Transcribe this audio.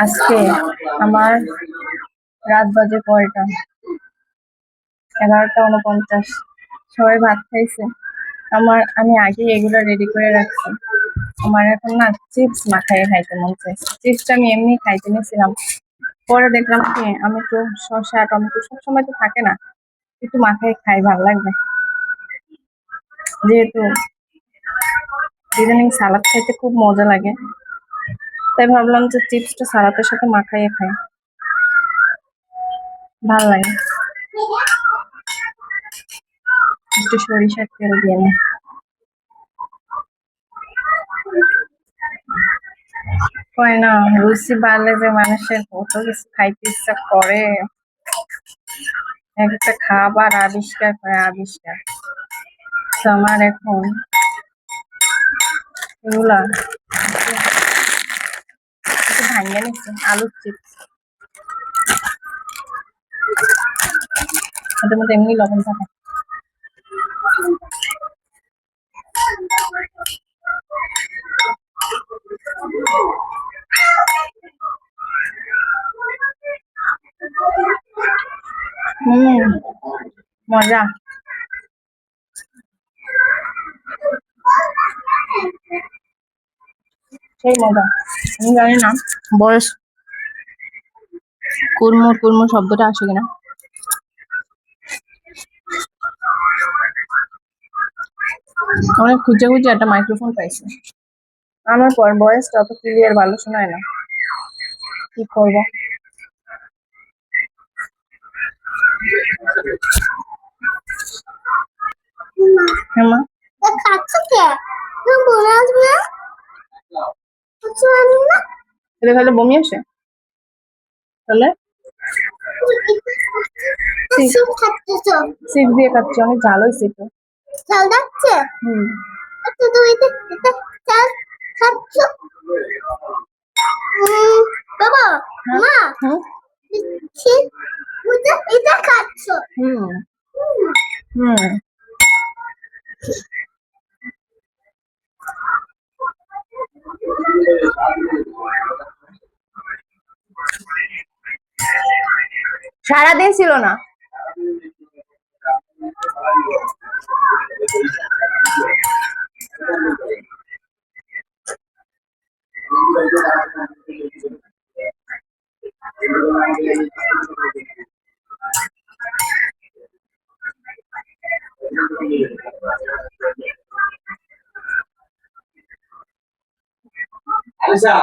আজকে আমার রাত বাজে কয়টা? 11টা 49। সবাই ভাত খাইছে। আমি আগে এগুলো রেডি করে রাখছি। আমার এখন না চিপস মাখায় খাইতে মন চাইছে। চিপসটা আমি এমনি খাইতে নিয়েছিলাম, পরে দেখলাম কি আমি একটু শসা টমেটো সবসময় তো থাকে না, একটু মাখায় খাই, ভালো লাগবে। যেহেতু ইদানিং সালাদ খাইতে খুব মজা লাগে, তাই ভাবলাম যে চিপসটা সালাদের সাথে মাখাইয়ে খাই, ভালো লাগে। একটু সরিষার তেল দিয়ে নি। কয় না, রুচি বাড়লে যে মানুষের কত কিছু খাইতে ইচ্ছা করে। একটা খাবার আবিষ্কার করে আবিষ্কার। তো আমার এখন এগুলা একটু ভাঙিয়ে নিচ্ছে আলুর চিপস, ওটার মধ্যে এমনি লবণ থাকে। মজা। সেই মজা। আমি জানি না বয়স কুড়মুড় কুড়মুড় শব্দটা আসে কিনা। অনেক খুঁজে খুঁজে একটা মাইক্রোফোন পাইছে, আমার পর বয়সটা অত ক্লিয়ার ভালো শোনায় না, কি করবো। হ্যাঁ মা, এটা তাহলে বমি আসে, তাহলে সিক্স দিয়ে খাচ্ছি, অনেক ঝাল হয়েছে তো। ঝাল যাচ্ছে? আচ্ছা তুমি এটা চাল খাচ্ছ? বাবা মা এটা খাচ্ছ? হুম হুম। সারাদিন ছিল না। আচ্ছা